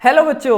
Hello बच्चों,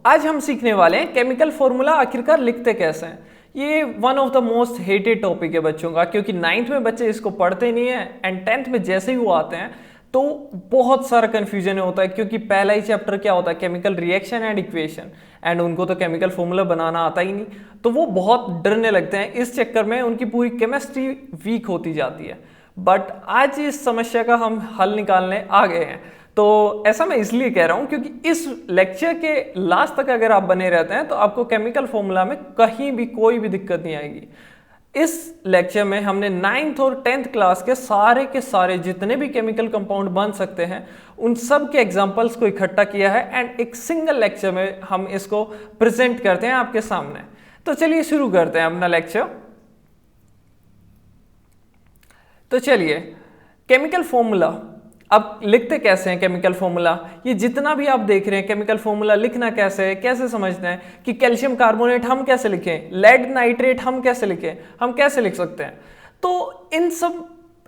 आज हम सीखने वाले हैं केमिकल फॉर्मूला आखिरकार लिखते कैसे हैं। ये one of the most hated topic है बच्चों का, क्योंकि नाइन्थ में बच्चे इसको पढ़ते नहीं है एंड टेंथ में जैसे ही वो आते हैं तो बहुत सारा कन्फ्यूजन होता है, क्योंकि पहला ही चैप्टर क्या होता है, chemical reaction and equation, and उनको तो केमिकल फॉर्मूला बनाना आता ही नहीं, तो वो बहुत डरने लगते हैं। इस चक्कर में उनकी पूरी केमिस्ट्री वीक होती जाती है। बट आज इस समस्या का हम हल निकालने आ गए हैं। तो ऐसा मैं इसलिए कह रहा हूं क्योंकि इस लेक्चर के लास्ट तक अगर आप बने रहते हैं तो आपको केमिकल फॉर्मूला में कहीं भी कोई भी दिक्कत नहीं आएगी। इस लेक्चर में हमने 9th और 10th क्लास के सारे जितने भी केमिकल कंपाउंड बन सकते हैं उन सब के एग्जांपल्स को इकट्ठा किया है एंड एक सिंगल लेक्चर में हम इसको प्रेजेंट करते हैं आपके सामने। तो चलिए शुरू करते हैं अपना लेक्चर। तो चलिए, केमिकल फॉर्मूला अब लिखते कैसे हैं केमिकल फॉर्मूला, ये जितना भी आप देख रहे हैं केमिकल फॉर्मूला लिखना कैसे है, कैसे समझते हैं कि कैल्शियम कार्बोनेट हम कैसे लिखें, लेड नाइट्रेट हम कैसे लिखें, हम कैसे लिख सकते हैं। तो इन सब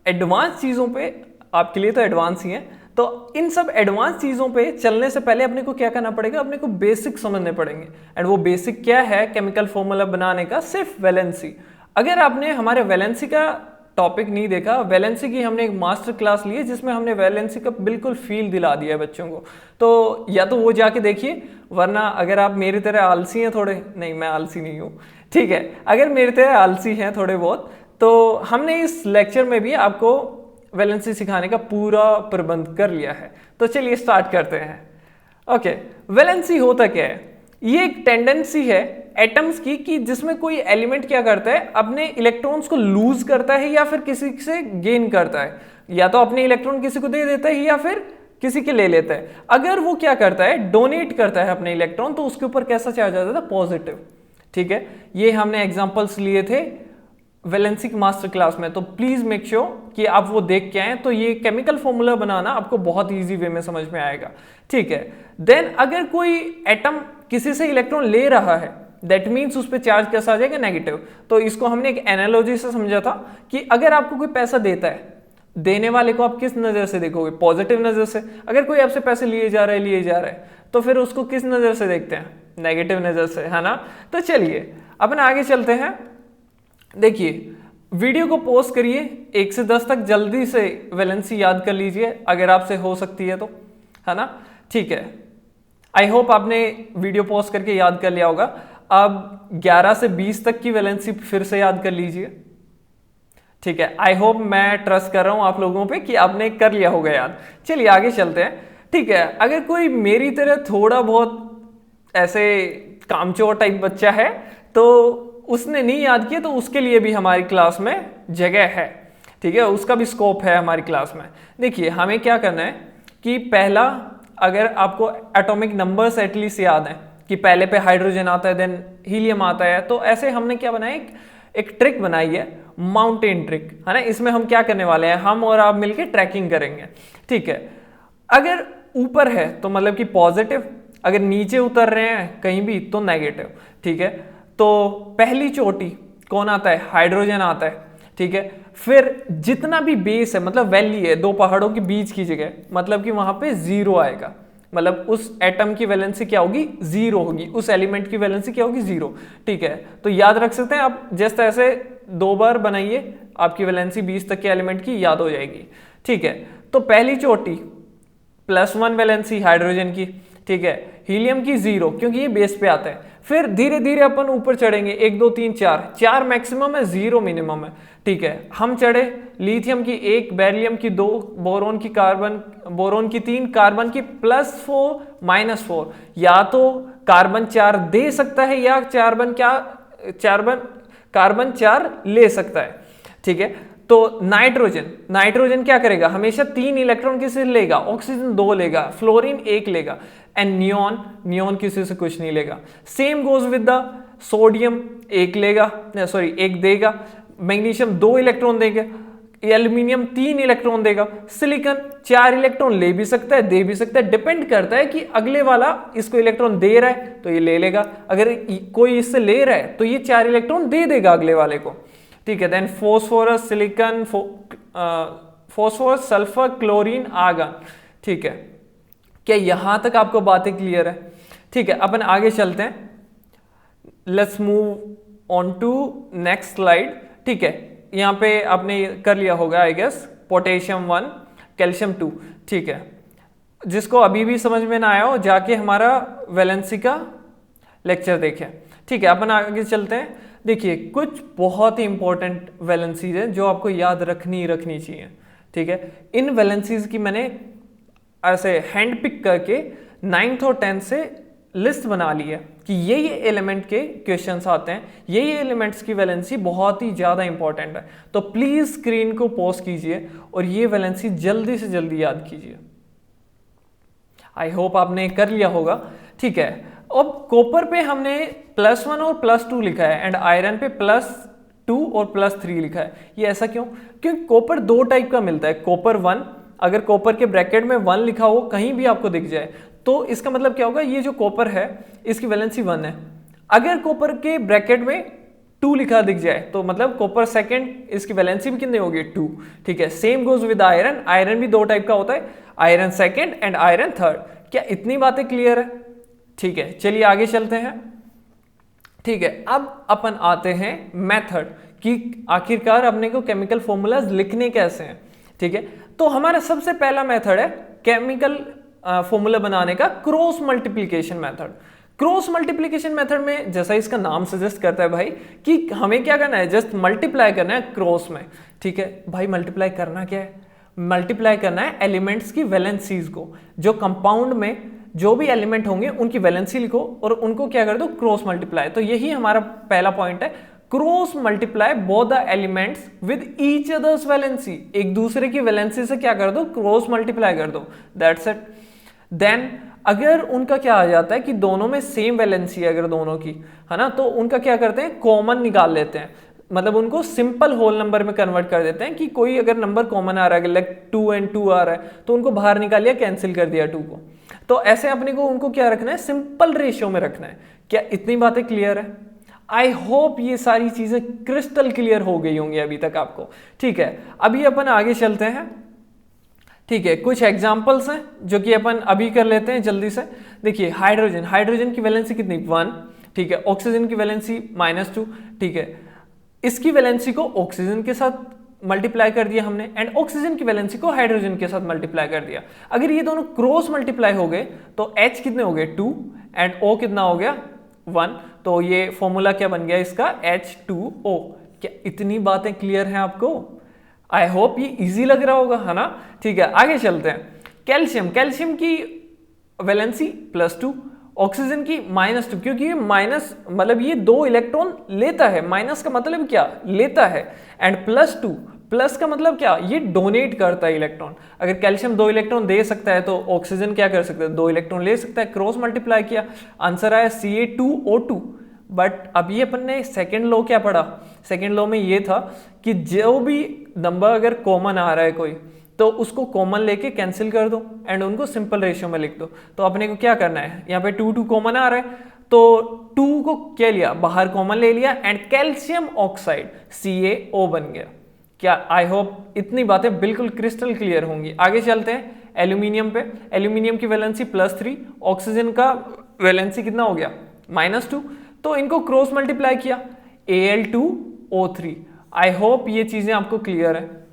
एडवांस चीज़ों पे, आपके लिए तो एडवांस ही है, तो इन सब एडवांस चीज़ों पे चलने से पहले अपने को क्या करना पड़ेगा, अपने को बेसिक समझने पड़ेंगे। एंड वो बेसिक क्या है केमिकल फॉर्मूला बनाने का, सिर्फ वैलेंसी। अगर आपने हमारे वैलेंसी का टॉपिक नहीं देखा, वैलेंसी की हमने एक मास्टर क्लास ली है जिसमें हमने वैलेंसी का बिल्कुल फील दिला दिया है बच्चों को, तो या तो वो जाके देखिए, वरना अगर आप मेरी तरह आलसी हैं थोड़े, नहीं मैं आलसी नहीं हूँ, ठीक है, अगर मेरी तरह आलसी हैं थोड़े बहुत, तो हमने इस लेक्चर में भी आपको वैलेंसी सिखाने का पूरा प्रबंध कर लिया है। तो चलिए स्टार्ट करते हैं। ओके, वैलेंसी होता क्या है? ये एक टेंडेंसी है एटम्स की कि जिसमें कोई एलिमेंट क्या करता है, अपने इलेक्ट्रॉन्स को लूज करता है या फिर किसी से गेन करता है, या तो अपने इलेक्ट्रॉन किसी को दे देता है या फिर किसी के ले लेता है। अगर वो क्या करता है, डोनेट करता है अपने इलेक्ट्रॉन, तो उसके ऊपर कैसा चार्ज आ जाता है, पॉजिटिव। ठीक है, ये हमने एग्जांपल्स लिए थे वैलेंसी की मास्टर क्लास में, तो प्लीज मेक श्योर कि आप वो देख के आए, तो ये केमिकल फॉर्मूला बनाना आपको बहुत ईजी वे में समझ में आएगा। ठीक है, देन अगर कोई एटम किसी से इलेक्ट्रॉन ले रहा है, दैट मीन्स उस पर चार्ज कैसा आ जाएगा, नेगेटिव। तो इसको हमने एक एनालॉजी से समझा था कि अगर आपको कोई पैसा देता है, देने वाले को आप किस नजर से देखोगे, पॉजिटिव नजर से। अगर कोई आपसे पैसे लिए जा रहा है तो फिर उसको किस नजर से देखते हैं, नेगेटिव नजर से, है ना। तो चलिए अपन आगे चलते हैं। देखिए, वीडियो को पॉज करिए, 1 से 10 तक जल्दी से वैलेंसी याद कर लीजिए अगर आपसे हो सकती है तो, है ना। ठीक है, आई होप आपने वीडियो पॉज करके याद कर लिया होगा। अब 11 से 20 तक की वैलेंसी फिर से याद कर लीजिए। ठीक है, आई होप, मैं ट्रस्ट कर रहा हूं आप लोगों पे कि आपने कर लिया होगा याद। चलिए आगे चलते हैं। ठीक है, अगर कोई मेरी तरह थोड़ा बहुत ऐसे कामचोर टाइप बच्चा है तो उसने नहीं याद किया, तो उसके लिए भी हमारी क्लास में जगह है। ठीक है, उसका भी स्कोप है हमारी क्लास में। देखिए, हमें क्या करना है कि पहला, अगर आपको एटॉमिक नंबर्स एटलीस्ट याद है कि पहले पे हाइड्रोजन आता है, देन हीलियम आता है, तो ऐसे हमने क्या बनाया, एक ट्रिक बनाई है, माउंटेन ट्रिक, है ना। इसमें हम क्या करने वाले हैं, हम और आप मिलके ट्रैकिंग करेंगे। ठीक है, अगर ऊपर है तो मतलब कि पॉजिटिव, अगर नीचे उतर रहे हैं कहीं भी तो नेगेटिव। ठीक है, तो पहली चोटी कौन आता है, हाइड्रोजन आता है। ठीक है, फिर जितना भी बेस है, मतलब वैली है, दो पहाड़ों के बीच की जगह, मतलब कि वहां पे 0 आएगा, मतलब उस एटम की वैलेंसी क्या होगी, 0 होगी, उस एलिमेंट की वैलेंसी क्या होगी, 0। ठीक है, तो याद रख सकते हैं आप, जैसे ऐसे 2 बार बनाइए, आपकी वैलेंसी 20 तक के एलिमेंट की याद हो जाएगी। ठीक है, तो पहली चोटी +1 वैलेंसी हाइड्रोजन की। ठीक है, हीलियम की 0, क्योंकि ये बेस पे आता है। फिर धीरे धीरे अपन ऊपर चढ़ेंगे, 1 2 3 4 मैक्सिमम है, 0 मिनिमम है। ठीक है, हम चढ़े, लिथियम की 1, बेरिलियम की 2, बोरोन की 3, कार्बन की +4 -4, या तो कार्बन 4 दे सकता है या कार्बन 4 ले सकता है। ठीक है, तो नाइट्रोजन क्या करेगा, हमेशा 3 इलेक्ट्रॉन किसी से लेगा, ऑक्सीजन 2 लेगा, फ्लोरीन 1 लेगा, एंड नियोन किसी से कुछ नहीं लेगा। Same goes with the sodium, 1 लेगा, सॉरी 1 देगा, मैग्नीशियम 2 इलेक्ट्रॉन देगा, एल्यूमिनियम 3 इलेक्ट्रॉन देगा, सिलिकॉन 4 इलेक्ट्रॉन ले भी सकता है, दे भी सकता है, डिपेंड करता है कि अगले वाला इसको इलेक्ट्रॉन दे रहा है तो ये ले लेगा, अगर कोई इससे ले रहा है तो ये 4 इलेक्ट्रॉन दे देगा अगले वाले को। ठीक है, then phosphorus, silicon, phosphorus, sulphur, chlorine, argon. ठीक है, क्या यहां तक आपको बातें क्लियर है? ठीक है, अपन आगे चलते हैं। Let's move on to next slide. ठीक है, यहाँ पे आपने कर लिया होगा आई गेस, पोटेशियम 1 कैल्शियम 2। ठीक है, जिसको अभी भी समझ में ना आया हो जाके हमारा वैलेंसी का लेक्चर देखें। ठीक है, अपन आगे चलते हैं। देखिए कुछ बहुत ही इंपॉर्टेंट वैलेंसीज हैं जो आपको याद रखनी चाहिए। ठीक है, इन वैलेंसीज की मैंने ऐसे हैंड पिक करके 9th और 10th से लिस्ट बना ली है कि ये एलिमेंट के क्वेश्चंस आते हैं, ये एलिमेंट्स की वैलेंसी बहुत ही ज़्यादा इंपॉर्टेंट है। तो प्लीज़ स्क्रीन को पॉज कीजिए और ये वैलेंसी जल्दी से जल्दी याद कीजिए। आई होप आपने कर लिया होगा। ठीक है, अब कॉपर पे हमने +1 और +2 लिखा है एंड आयरन पे +2 और +3 लिखा है। ये ऐसा क्यों? क्योंकि कॉपर दो टाइप का मिलता है। कॉपर 1, अगर कॉपर के ब्रैकेट में 1 लिखा हो कहीं भी आपको दिख जाए तो इसका मतलब क्या होगा, ये जो कॉपर है इसकी वैलेंसी 1 है। अगर कॉपर के ब्रैकेट में 2 लिखा दिख जाए तो मतलब कॉपर सेकंड, इसकी वैलेंसी भी कितनी होगी? 2। ठीक है, same goes with iron. Iron भी दो टाइप का होता है, iron second and iron third. क्या इतनी बातें क्लियर है? ठीक है, चलिए आगे चलते हैं। ठीक है, अब अपन आते हैं मेथड कि आखिरकार अपने को केमिकल फॉर्मूलाज लिखने कैसे हैं। ठीक है, तो हमारा सबसे पहला मेथड है केमिकल फॉर्मूला बनाने का, cross multiplication method. Cross multiplication method में जैसा इसका नाम सजेस्ट करता है भाई कि हमें क्या करना है, जस्ट मल्टीप्लाई करना है क्रॉस में। ठीक है भाई, मल्टीप्लाई करना क्या है? मल्टीप्लाई करना है एलिमेंट्स की वैलेंसीज को। जो कंपाउंड में जो भी एलिमेंट होंगे उनकी वैलेंसी लिखो और उनको क्या कर दो, क्रॉस मल्टीप्लाई। तो यही हमारा पहला पॉइंट है, cross multiply both the elements with each others valency. एक दूसरे की वैलेंसी से क्या कर दो, क्रॉस मल्टीप्लाई कर दो, दैट्स इट। देन अगर उनका क्या आ जाता है कि दोनों में सेम वैलेंसी है अगर दोनों की, है ना, तो उनका क्या करते हैं, कॉमन निकाल लेते हैं। मतलब उनको सिंपल होल नंबर में कन्वर्ट कर देते हैं कि कोई अगर नंबर कॉमन आ रहा है, लाइक 2 and 2 आ रहा है तो उनको बाहर निकाल लिया, कैंसिल कर दिया 2 को। तो ऐसे अपने को उनको क्या रखना है, सिंपल रेशियो में रखना है। क्या इतनी बातें क्लियर है? आई होप ये सारी चीजें क्रिस्टल क्लियर हो गई होंगी अभी तक आपको। ठीक है, अभी अपन आगे चलते हैं। ठीक है, कुछ एग्जाम्पल्स हैं जो कि अपन अभी कर लेते हैं जल्दी से। देखिए हाइड्रोजन, हाइड्रोजन की वैलेंसी कितनी, 1। ठीक है, ऑक्सीजन की वैलेंसी -2। ठीक है, इसकी वैलेंसी को ऑक्सीजन के साथ मल्टीप्लाई कर दिया हमने एंड ऑक्सीजन की वैलेंसी को हाइड्रोजन के साथ मल्टीप्लाई कर दिया। अगर ये दोनों क्रॉस मल्टीप्लाई हो गए तो H कितने हो गए, 2 एंड O कितना हो गया, 1। तो ये फॉर्मूला क्या बन गया इसका, H2O। क्या इतनी बातें क्लियर हैं आपको? आई होप ये इजी लग रहा होगा, है ना। ठीक है, आगे चलते हैं। कैल्शियम, कैल्शियम की वैलेंसी +2, ऑक्सीजन की -2, क्योंकि ये माइनस मतलब ये 2 इलेक्ट्रॉन लेता है, माइनस का मतलब क्या, लेता है, एंड +2, प्लस का मतलब क्या, ये डोनेट करता है इलेक्ट्रॉन। अगर कैल्शियम 2 इलेक्ट्रॉन दे सकता है तो ऑक्सीजन क्या कर सकता है, 2 इलेक्ट्रॉन ले सकता है। क्रॉस मल्टीप्लाई किया, आंसर आया Ca2O2। बट अभी अपन ने सेकेंड लॉ क्या पढ़ा, सेकेंड लॉ में ये था कि जो भी नंबर अगर कॉमन आ रहा है कोई तो उसको कॉमन लेके कैंसिल कर दो एंड उनको सिंपल रेशियो में लिख दो। तो अपने को क्या करना है, यहाँ पे 2 कॉमन आ रहा है तो 2 को क्या लिया, बाहर कॉमन ले लिया एंड कैल्शियम ऑक्साइड CaO बन गया। क्या आई होप इतनी बातें बिल्कुल क्रिस्टल क्लियर होंगी। आगे चलते हैं एल्यूमिनियम पे। एल्यूमिनियम की वैलेंसी +3, ऑक्सीजन का वैलेंसी कितना हो गया, -2। तो इनको क्रॉस मल्टीप्लाई किया, Al2O3। आई होप ये चीजें आपको क्लियर है।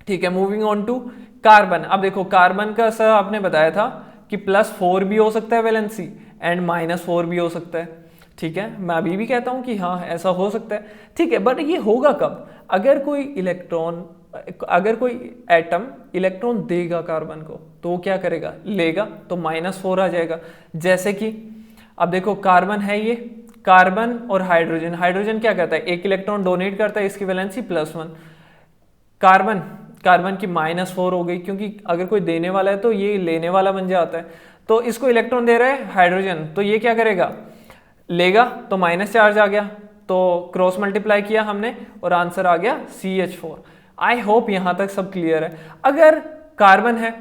ठीक है, मूविंग ऑन टू कार्बन। अब देखो कार्बन का सर आपने बताया था कि +4 भी हो सकता है वैलेंसी एंड -4 भी हो सकता है। ठीक है, मैं अभी भी कहता हूं कि हाँ ऐसा हो सकता है। ठीक है, बट ये होगा कब, अगर कोई इलेक्ट्रॉन, अगर कोई एटम इलेक्ट्रॉन देगा कार्बन को तो वो क्या करेगा, लेगा, तो -4 आ जाएगा। जैसे कि अब देखो कार्बन है, ये कार्बन और हाइड्रोजन, हाइड्रोजन क्या करता है, एक इलेक्ट्रॉन डोनेट करता है, इसकी वैलेंसी +1। कार्बन, कार्बन की -4 हो गई, क्योंकि अगर कोई देने वाला है तो ये लेने वाला बन जाता है। तो इसको इलेक्ट्रॉन दे रहा है हाइड्रोजन, तो ये क्या करेगा, लेगा, तो माइनस चार्ज आ गया। तो क्रॉस मल्टीप्लाई किया हमने और आंसर आ गया CH4। आई होप यहां तक सब क्लियर है। अगर कार्बन है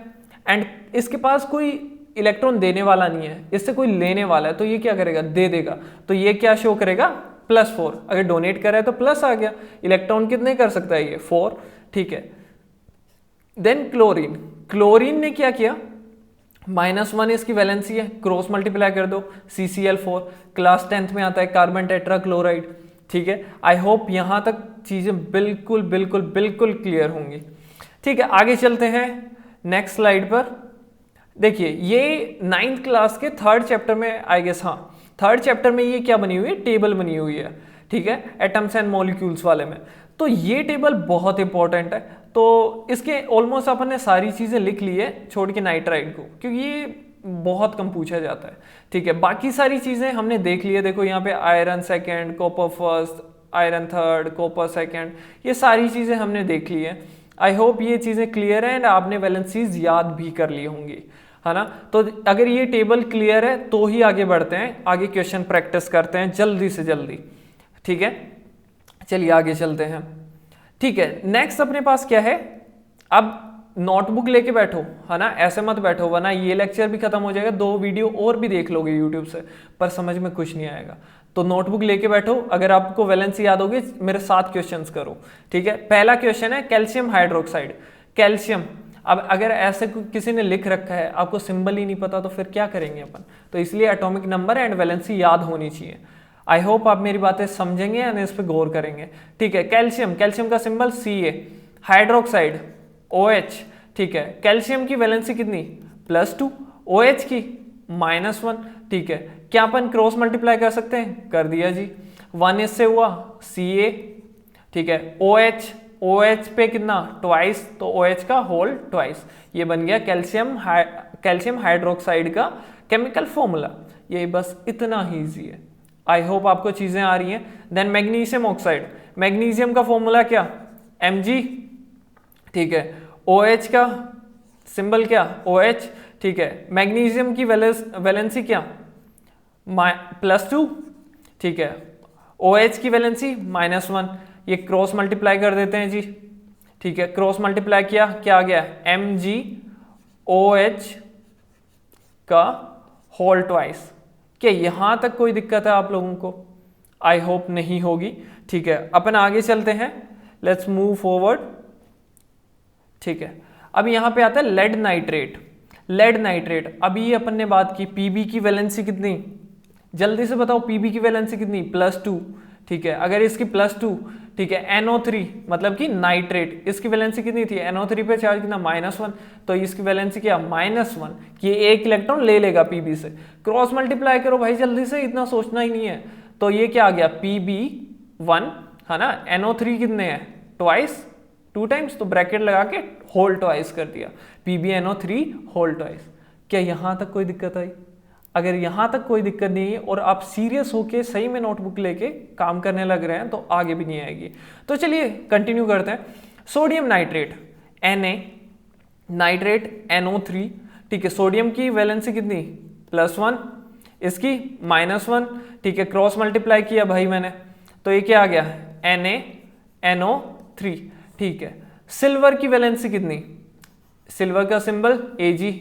एंड इसके पास कोई इलेक्ट्रॉन देने वाला नहीं है, इससे कोई लेने वाला है, तो ये क्या करेगा, दे देगा। तो ये क्या शो करेगा, +4। अगर डोनेट कर रहा है तो प्लस आ गया। इलेक्ट्रॉन कितने कर सकता है, ये 4। ठीक है, देन क्लोरीन, क्लोरीन ने क्या किया, -1 इसकी वैलेंसी है, क्रॉस मल्टीप्लाई कर दो, CCl4 क्लास 10th में आता है कार्बन टेट्राक्लोराइड। ठीक है, आई होप यहां तक चीजें बिल्कुल बिल्कुल बिल्कुल क्लियर होंगी। ठीक है, आगे चलते हैं नेक्स्ट स्लाइड पर। देखिए ये 9th क्लास के 3rd चैप्टर में आई गेस, हाँ 3rd चैप्टर में ये क्या बनी हुई है, टेबल बनी हुई है। ठीक है, एटम्स एंड मॉलिक्यूल्स वाले में। तो ये टेबल बहुत इंपॉर्टेंट है, तो इसके ऑलमोस्ट अपन ने सारी चीजें लिख ली है छोड़ के नाइट्राइड को, क्योंकि ये बहुत कम पूछा जाता है। ठीक है, बाकी सारी चीजें हमने देख ली है। देखो यहाँ पे iron second, copper first, iron third, copper second, ये सारी चीजें हमने देख ली है। आई होप ये चीजें क्लियर है एंड आपने वैलेंसीज याद भी कर ली होंगी, है ना। तो अगर ये टेबल क्लियर है तो ही आगे बढ़ते हैं, आगे क्वेश्चन प्रैक्टिस करते हैं जल्दी से जल्दी। ठीक है, चलिए आगे चलते हैं। ठीक है, नेक्स्ट अपने पास क्या है, अब नोटबुक लेके बैठो, है ना, ऐसे मत बैठो वरना ये लेक्चर भी खत्म हो जाएगा, 2 वीडियो और भी देख लोगे यूट्यूब से, पर समझ में कुछ नहीं आएगा। तो नोटबुक लेके बैठो, अगर आपको वैलेंसी याद होगी मेरे साथ क्वेश्चंस करो। ठीक है, पहला क्वेश्चन है कैल्शियम हाइड्रोक्साइड। कैल्शियम, अब अगर ऐसे किसी ने लिख रखा है, आपको सिंबल ही नहीं पता तो फिर क्या करेंगे अपन, तो इसलिए एटॉमिक नंबर एंड वैलेंसी याद होनी चाहिए। आई होप आप मेरी बातें समझेंगे एंड इस पर गौर करेंगे। ठीक है, कैल्शियम, कैल्शियम का सिंबल Ca, हाइड्रोक्साइड OH। ठीक है, कैल्शियम की वैलेंसी कितनी, +2, OH की -1। ठीक है, क्या अपन क्रॉस मल्टीप्लाई कर सकते हैं, कर दिया जी, 1 इससे हुआ Ca। ठीक है, OH पे कितना, ट्वाइस, तो OH का होल ट्वाइस, ये बन गया कैल्शियम हाइड्रोक्साइड का केमिकल फॉर्मूला। ये बस इतना ही ईजी है। आई होप आपको चीजें आ रही हैं। देन मैग्नीशियम ऑक्साइड, मैग्नीशियम का फॉर्मूला क्या, Mg। ठीक है, OH का सिंबल क्या, OH। ठीक है, मैग्नीशियम की वैलेंसी क्या, +2। ठीक है, OH की वैलेंसी -1, ये क्रॉस मल्टीप्लाई कर देते हैं जी। ठीक है, क्रॉस मल्टीप्लाई किया, क्या आ गया, MgOH का होल ट्वाइस। क्या यहां तक कोई दिक्कत है आप लोगों को, आई होप नहीं होगी। ठीक है, अपन आगे चलते हैं, लेट्स मूव फॉरवर्ड। ठीक है, अब यहां पे आता है लेड नाइट्रेट। लेड नाइट्रेट, अभी अपन ने बात की, Pb की वैलेंसी कितनी, जल्दी से बताओ, Pb की वैलेंसी कितनी, +2। ठीक है, अगर इसकी +2, ठीक है, NO3 मतलब कि नाइट्रेट, इसकी वैलेंसी कितनी थी, NO3 पे चार्ज कितना, -1, तो इसकी वैलेंसी क्या, -1, कि एक इलेक्ट्रॉन ले लेगा Pb से। क्रॉस मल्टीप्लाई करो भाई जल्दी से, इतना सोचना ही नहीं है। तो ये क्या आ गया, Pb1, है ना, NO3 कितने हैं, ट्वाइस, 2 टाइम्स, तो ब्रैकेट लगा के होल ट्वाइस कर दिया, PbNO3 होल ट्वाइस। क्या यहां तक कोई दिक्कत आई, अगर यहां तक कोई दिक्कत नहीं है और आप सीरियस होके सही में नोटबुक लेके काम करने लग रहे हैं तो आगे भी नहीं आएगी। तो चलिए कंटिन्यू करते हैं। Sodium nitrate, Na, nitrate NO3। ठीक है, सोडियम की वैलेंसी कितनी, +1, इसकी -1। ठीक है, क्रॉस मल्टीप्लाई किया भाई मैंने, तो ये क्या आ गया, NaNO3। ठीक है, सिल्वर की वैलेंसी कितनी, सिल्वर का symbol Ag,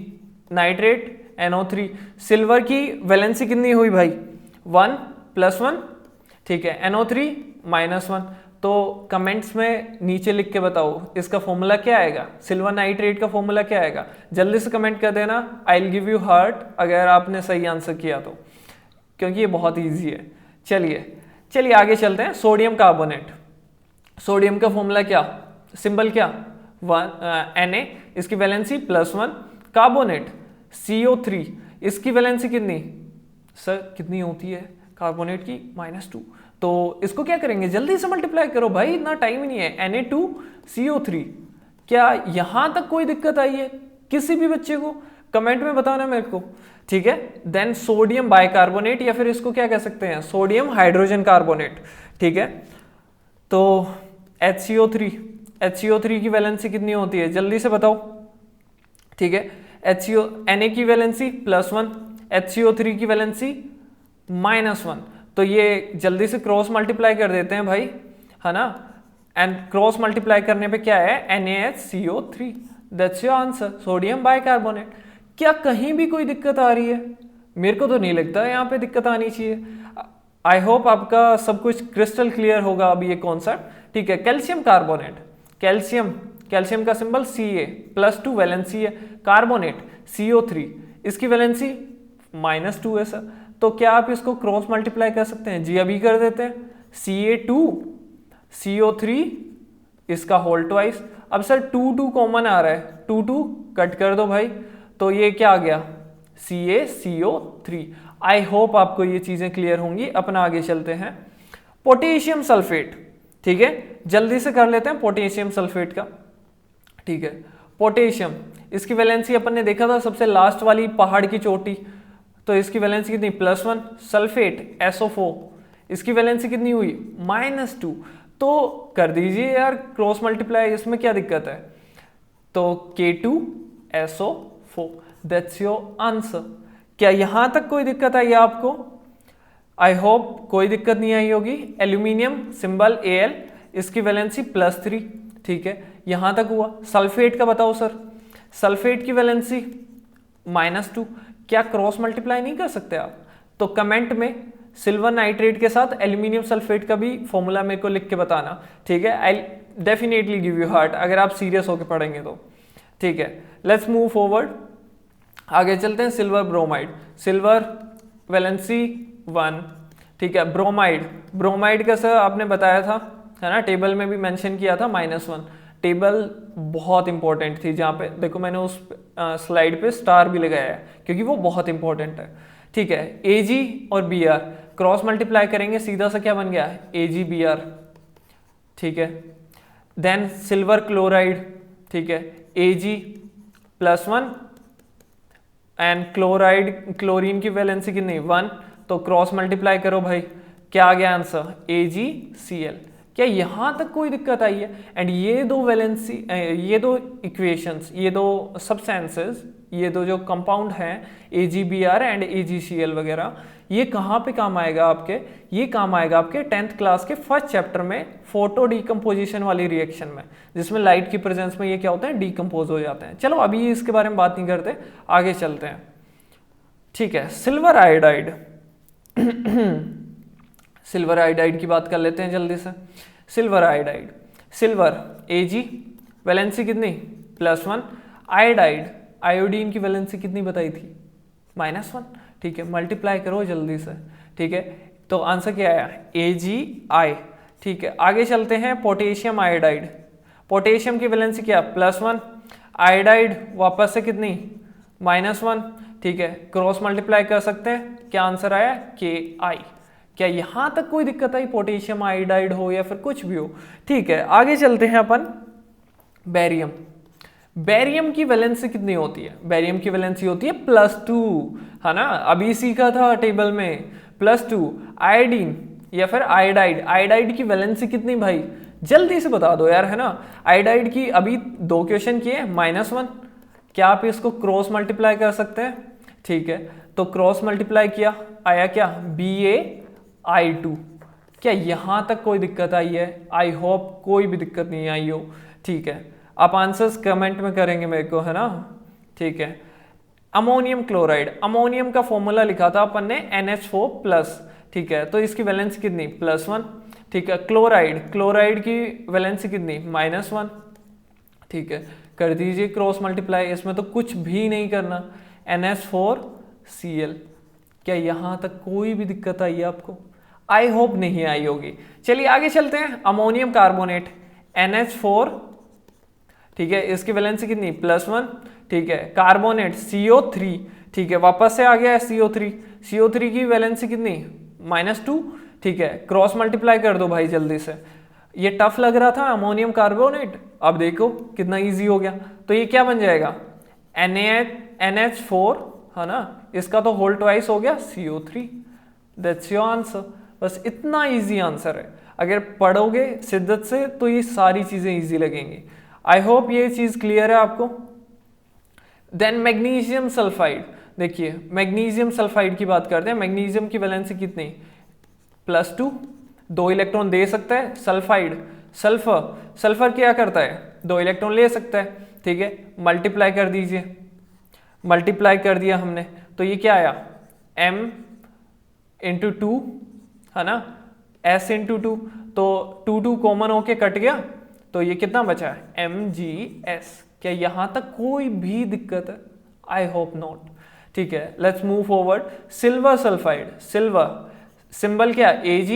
nitrate NO3, silver की वैलेंसी कितनी हुई भाई, 1 + 1। ठीक है, NO3 -1। तो कमेंट्स में नीचे लिख के बताओ इसका फॉर्मूला क्या आएगा, सिल्वर नाइट्रेट का फॉर्मूला क्या आएगा, जल्दी से कमेंट कर देना। I will give you heart अगर आपने सही आंसर किया तो, क्योंकि ये बहुत ईजी है। चलिए आगे चलते हैं। सोडियम कार्बोनेट, सोडियम का फॉर्मूला क्या, सिंबल क्या, Na, इसकी वैलेंसी +1। कार्बोनेट CO3, इसकी वैलेंसी कितनी, सर कितनी होती है कार्बोनेट की, -2। तो इसको क्या करेंगे, जल्दी से मल्टीप्लाई करो भाई, इतना टाइम ही नहीं है। Na2CO3। क्या यहां तक कोई दिक्कत आई है किसी भी बच्चे को, कमेंट में बताना मेरे को। ठीक है, देन सोडियम बाइकार्बोनेट, या फिर इसको क्या कह सकते हैं, सोडियम हाइड्रोजन कार्बोनेट। ठीक है, तो HCO3 की वैलेंसी कितनी होती है, जल्दी से बताओ। ठीक है, Na की वैलेंसी +1, HCO3 की वैलेंसी -1। तो ये जल्दी से क्रॉस मल्टीप्लाई कर देते हैं भाई, है ना, एंड क्रॉस मल्टीप्लाई करने पे क्या है, NaHCO3। That's your answer, sodium bicarbonate. क्या कहीं भी कोई दिक्कत आ रही है, मेरे को तो नहीं लगता यहाँ पे दिक्कत आनी चाहिए। आई होप आपका सब कुछ क्रिस्टल क्लियर होगा अभी ये कॉन्सेप्ट। ठीक है, कैल्शियम कार्बोनेट, कैल्शियम का सिंबल Ca, +2 वैलेंसी है, कार्बोनेट CO3, इसकी वैलेंसी -2 है सर, तो क्या आप इसको क्रॉस मल्टीप्लाई कर सकते हैं? जी अभी कर देते हैं। Ca2 CO3 इसका होल ट्वाइस। अब सर 2 कॉमन आ रहा है, 2 कट कर दो भाई, तो ये क्या आ गया? CaCO3। आई होप आपको ये चीजें क्लियर होंगी। अपना आगे चलते हैं। पोटेशियम सल्फेट, ठीक है, जल्दी से कर लेते हैं पोटेशियम सल्फेट का। ठीक है, पोटेशियम, इसकी वैलेंसी अपन ने देखा था सबसे लास्ट वाली पहाड़ की चोटी, तो इसकी वैलेंसी कितनी? +1। सल्फेट SO4, इसकी वैलेंसी कितनी हुई? -2। तो कर दीजिए यार क्रॉस मल्टीप्लाई, इसमें क्या दिक्कत है? तो K2SO4, दैट्स योर आंसर। क्या यहां तक कोई दिक्कत आई आपको? आई होप कोई दिक्कत नहीं आई होगी। एल्यूमिनियम सिंबल Al, इसकी वैलेंसी +3, ठीक है, यहां तक हुआ। सल्फेट का बताओ सर, सल्फेट की वैलेंसी -2, क्या क्रॉस मल्टीप्लाई नहीं कर सकते आप? तो कमेंट में सिल्वर नाइट्रेट के साथ एल्यूमिनियम सल्फेट का भी फॉर्मूला मेरे को लिख के बताना, ठीक है। I definitely give you heart अगर आप सीरियस होकर पढ़ेंगे तो, ठीक है। लेट्स मूव फॉरवर्ड, आगे चलते हैं। सिल्वर ब्रोमाइड, सिल्वर वैलेंसी 1, ठीक है। ब्रोमाइड, ब्रोमाइड का सर आपने बताया था, है ना, टेबल में भी मेंशन किया था -1। टेबल बहुत इंपॉर्टेंट थी, जहाँ पे देखो मैंने उस स्लाइड पे स्टार भी लगाया है क्योंकि वो बहुत इंपॉर्टेंट है, ठीक है। Ag और Br क्रॉस मल्टीप्लाई करेंगे, सीधा सा क्या बन गया? AgBr, ठीक है। देन सिल्वर क्लोराइड, ठीक है, Ag+1 एंड क्लोराइड, क्लोरीन की वैलेंसी कितनी? 1, तो क्रॉस मल्टीप्लाई करो भाई, क्या आ गया आंसर? AgCl। क्या यहां तक कोई दिक्कत आई है? एंड ये दो वैलेंसी, ये दो इक्वेशंस, ये दो सब्सटेंसेस, ये दो जो कंपाउंड हैं AgBr एंड AgCl वगैरह, ये कहाँ पे काम आएगा आपके? ये काम आएगा आपके 10th क्लास के फर्स्ट चैप्टर में फोटो डिकम्पोजिशन वाली रिएक्शन में, जिसमें लाइट की प्रेजेंस में ये क्या होता है? डिकम्पोज हो जाते हैं। चलो अभी इसके बारे में बात नहीं करते, आगे चलते हैं, ठीक है। सिल्वर आयोडाइड सिल्वर आयोडाइड की बात कर लेते हैं जल्दी से। Silver iodide, silver Ag valency कितनी? +1। आयोडाइड, आयोडीन की वैलेंसी कितनी बताई थी? -1, ठीक है। मल्टीप्लाई करो जल्दी से, ठीक है, तो आंसर क्या आया? Agi, ठीक है। आगे चलते हैं। पोटेशियम आयोडाइड, पोटेशियम की वैलेंसी क्या? +1। आयोडाइड वापस से कितनी? -1, ठीक है। क्रॉस मल्टीप्लाई कर सकते हैं, क्या आंसर आया? Ki। क्या यहां तक कोई दिक्कत आई? पोटेशियम आयोडाइड हो या फिर कुछ भी हो, ठीक है। आगे चलते हैं अपन। बेरियम, बेरियम की वैलेंसी कितनी होती है? बेरियम की वैलेंसी होती है +2, है ना, अभी सीखा था टेबल में, +2। आयोडीन या फिर आयोडाइड, आयोडाइड की वैलेंसी कितनी भाई? जल्दी से बता दो यार, है ना। आयोडाइड की अभी 2 क्वेश्चन किए, -1, क्या आप इसको क्रॉस मल्टीप्लाई कर सकते हैं? ठीक है, तो क्रॉस मल्टीप्लाई किया, आया क्या? BaI2। क्या यहां तक कोई दिक्कत आई है? आई होप कोई भी दिक्कत नहीं आई हो, ठीक है। आप आंसर्स कमेंट में करेंगे मेरे को, है ना, ठीक है। अमोनियम क्लोराइड, अमोनियम का फॉर्मूला लिखा था अपन ने NH4+, ठीक है, तो इसकी वैलेंसी कितनी? +1, ठीक है। क्लोराइड, क्लोराइड की वैलेंसी कितनी? -1, ठीक है। कर दीजिए क्रॉस मल्टीप्लाई, इसमें तो कुछ भी नहीं करना, NH4Cl। क्या यहां तक कोई भी दिक्कत आई है आपको? आई होप नहीं आई होगी। चलिए आगे चलते हैं। अमोनियम कार्बोनेट NH4, ठीक है, इसकी वैलेंसी कितनी? +1, ठीक है। कार्बोनेट CO3, ठीक है, वापस से आ गया है CO3, CO3 की वैलेंसी कितनी? -2, ठीक है। क्रॉस मल्टीप्लाई कर दो भाई जल्दी से। ये टफ लग रहा था अमोनियम कार्बोनेट, अब देखो कितना इजी हो गया। तो ये क्या बन जाएगा? NH4, है ना, इसका तो होल ट्वाइस हो गया CO3, दैट्स योर आंसर। बस इतना इजी आंसर है, अगर पढ़ोगे शिद्दत से तो ये सारी चीजें इजी लगेंगी। आई होप ये चीज क्लियर है आपको। देन मैग्नीशियम सल्फाइड, देखिए मैग्नीशियम सल्फाइड की बात करते हैं। मैग्नीशियम की वैलेंसी कितनी? +2, 2 इलेक्ट्रॉन दे सकता है। सल्फाइड, सल्फर, सल्फर क्या करता है? 2 इलेक्ट्रॉन ले सकता है, ठीक है। मल्टीप्लाई कर दीजिए, मल्टीप्लाई कर दिया हमने, तो ये क्या आया? M×2, है ना, S×2, तो 2 कॉमन होके कट गया, तो ये कितना बचा है? Mgs। क्या यहां तक कोई भी दिक्कत है? आई होप नॉट, ठीक है, let's move forward. Silver sulphide, silver symbol क्या, Ag,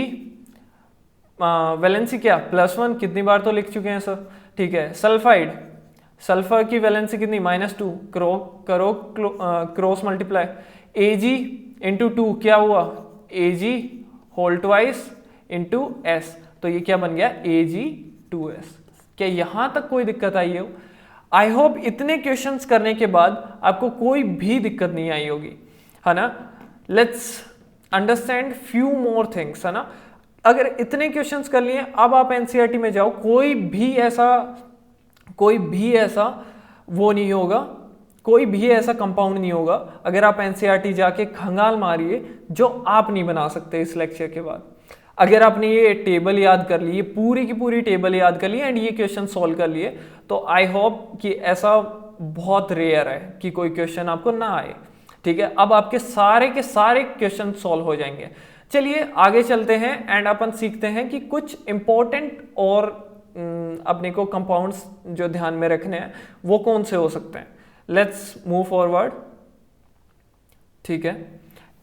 वैलेंसी क्या +1, कितनी बार तो लिख चुके हैं सर, ठीक है। सल्फाइड, सल्फर की वैलेंसी कितनी, -2, करो क्रॉस मल्टीप्लाई, Ag इंटू 2 क्या हुआ, Ag whole twice into S, तो ये क्या बन गया, Ag2S। क्या यहां तक कोई दिक्कत आई हो? आई होप इतने क्वेश्चंस करने के बाद आपको कोई भी दिक्कत नहीं आई होगी, है ना। Let's understand few more things, है ना। अगर इतने क्वेश्चंस कर लिए, अब आप एनसीईआरटी में जाओ, कोई भी ऐसा वो नहीं होगा, कोई भी ऐसा कंपाउंड नहीं होगा अगर आप एनसीईआरटी जाके खंगाल मारिए जो आप नहीं बना सकते इस लेक्चर के बाद। अगर आपने ये टेबल याद कर ली, ये पूरी की पूरी टेबल याद कर ली एंड ये क्वेश्चन सॉल्व कर लिए, तो आई होप कि ऐसा बहुत रेयर है कि कोई क्वेश्चन आपको ना आए, ठीक है। अब आपके सारे के सारे क्वेश्चन सॉल्व हो जाएंगे। चलिए आगे चलते हैं एंड अपन सीखते हैं कि कुछ इंपॉर्टेंट और अपने को कंपाउंड्स जो ध्यान में रखने हैं वो कौन से हो सकते हैं। लेट्स मूव फॉरवर्ड, ठीक है।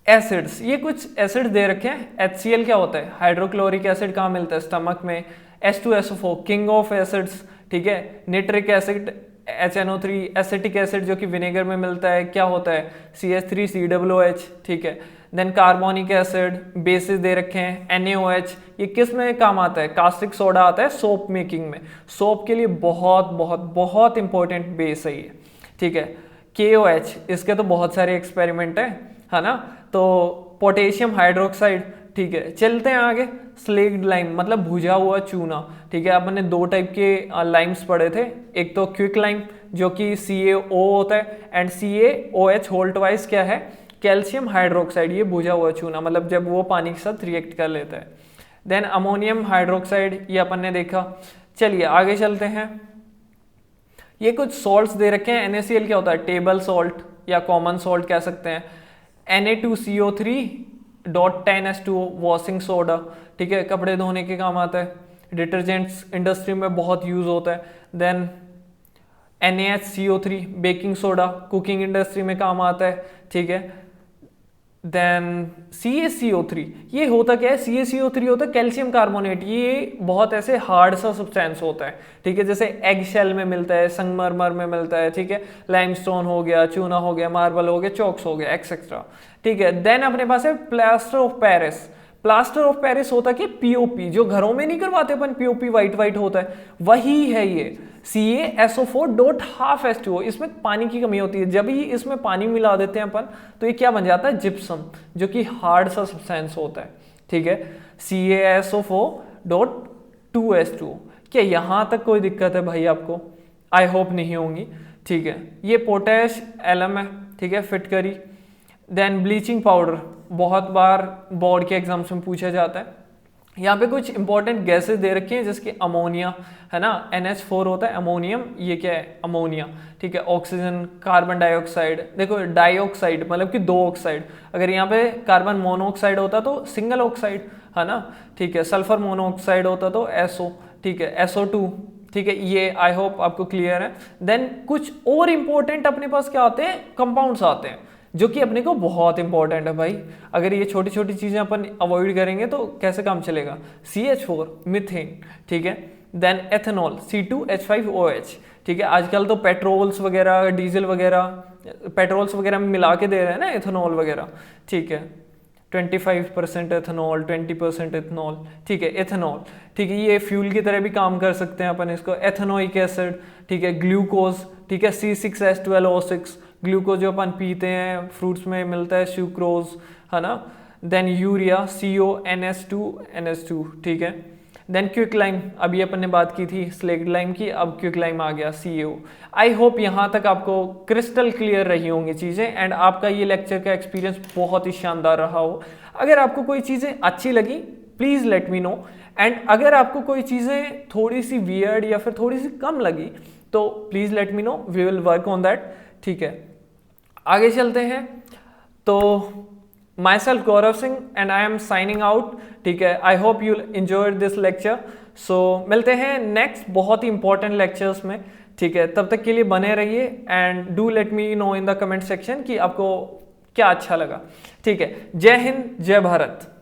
एसिड्स, ये कुछ एसिड दे रखे हैं। HCl क्या होता है, हाइड्रोक्लोरिक एसिड कहाँ मिलता है, स्टमक में। H2SO4 किंग ऑफ एसिड्स, ठीक है। Nitric acid HNO3, acetic acid जो कि विनेगर में मिलता है क्या होता है, CH3COOH, ठीक है। देन कार्बोनिक एसिड, बेसिस दे रखे हैं NaOH, ये किस में काम आता है, कास्टिक सोडा आता है सोप मेकिंग में, सोप के लिए बहुत बहुत बहुत इंपॉर्टेंट बेस है ये, ठीक है। KOH, इसके तो बहुत सारे एक्सपेरिमेंट है ना। तो पोटेशियम हाइड्रोक्साइड, ठीक है। चलते हैं आगे। स्लेक्ड लाइम मतलब भुजा हुआ चूना, ठीक है। अपन ने दो टाइप के लाइम्स पढ़े थे, एक तो क्विक लाइम जो कि CaO होता है एंड CaOH होल ट्वाइस क्या है, कैल्शियम हाइड्रोक्साइड, ये भुजा हुआ चूना, मतलब जब वो पानी के साथ रिएक्ट कर लेता है। देन अमोनियम हाइड्रोक्साइड, ये अपन ने देखा। चलिए आगे चलते हैं। ये कुछ सॉल्ट्स दे रखे हैं। NaCl क्या होता है, टेबल सॉल्ट या कॉमन सॉल्ट कह सकते हैं। Na2CO3.10H2O वॉशिंग सोडा, ठीक है, कपड़े धोने के काम आता है। डिटर्जेंट्स इंडस्ट्री में बहुत यूज होता है। Then NaHCO3 baking soda cooking industry में काम आता है, ठीक है। देन CaCO3, ये होता क्या है, CaCO3 होता है कैल्शियम कार्बोनेट, ये बहुत ऐसे हार्ड सा सब्सटेंस होता है, ठीक है। जैसे एग शेल में मिलता है, संगमरमर में मिलता है, ठीक है। लाइमस्टोन हो गया, चूना हो गया, मार्बल हो गया, चॉक्स हो गया, एक्सेट्रा, ठीक है। देन अपने पास है plaster of Paris. Plaster of Paris होता है कि POP, जो घरों में नहीं करवाते अपन, POP वाइट वाइट होता है, वही है ये CaSO4.12H2O। इसमें पानी की कमी होती है, जब ही इसमें पानी मिला देते हैं अपन तो ये क्या बन जाता है, जिप्सम, जो कि हार्ड सा सब्सटेंस होता है, ठीक है। CaSO4.2H2O। क्या यहां तक कोई दिक्कत है भाई आपको? आई होप नहीं होंगी, ठीक है। ये पोटैश एलम है, ठीक है, फिट करी। देन ब्लीचिंग पाउडर, बहुत बार बोर्ड के एग्जाम्स में पूछा जाता है। यहाँ पे कुछ इंपॉर्टेंट गैसेस दे रखी हैं, जैसे कि अमोनिया है ना, NH4 होता है, अमोनियम ये क्या है, अमोनिया, ठीक है। ऑक्सीजन, कार्बन डाइऑक्साइड, देखो डाइऑक्साइड मतलब कि दो ऑक्साइड, अगर यहाँ पे कार्बन मोनोऑक्साइड होता तो सिंगल ऑक्साइड, है ना, ठीक है। सल्फर मोनोऑक्साइड होता तो SO, ठीक है, SO2, ठीक है। ये आई होप आपको क्लियर है। देन कुछ और इंपॉर्टेंट अपने पास क्या आते हैं, कंपाउंड्स आते हैं जो कि अपने को बहुत इंपॉर्टेंट है भाई। अगर ये छोटी छोटी चीजें अपन अवॉइड करेंगे तो कैसे काम चलेगा। CH4 मीथेन, ठीक है। देन एथेनॉल C2H5OH, ठीक है। आजकल तो पेट्रोल्स वगैरह, डीजल वगैरह, पेट्रोल्स वगैरह में मिला के दे रहे हैं ना एथेनॉल वगैरह, ठीक है। 25% एथेनॉल, 20% एथेनॉल, ठीक है। एथेनॉल, ठीक है, ये फ्यूल की तरह भी काम कर सकते हैं अपन इसको। एथेनोइक एसिड, ठीक है। ग्लूकोज, ठीक है, C6H12O6, ग्लूकोज जो अपन पीते हैं, फ्रूट्स में मिलता है, सुक्रोज, है ना। देन यूरिया CONS2NH2, ठीक है। देन क्विक लाइम, अभी अपन ने बात की थी स्लेक्ड लाइम की, अब क्विक लाइम आ गया CaO। आई होप यहाँ तक आपको क्रिस्टल क्लियर रही होंगी चीज़ें एंड आपका ये लेक्चर का एक्सपीरियंस बहुत ही शानदार रहा हो। अगर आपको कोई चीज़ें अच्छी लगी please let me no, and अगर आपको कोई चीज़ें थोड़ी सी वियर्ड या फिर थोड़ी सी कम लगी तो please let me know, we will work on that, ठीक है। आगे चलते हैं। तो myself Gaurav Singh and I am signing out, ठीक है। I hope you enjoyed this lecture. So मिलते हैं नेक्स्ट बहुत ही इंपॉर्टेंट लेक्चर्स में, ठीक है। तब तक के लिए बने रहिए and do let me no in the comment section कि आपको क्या अच्छा लगा? ठीक है, जय हिंद, जय भारत।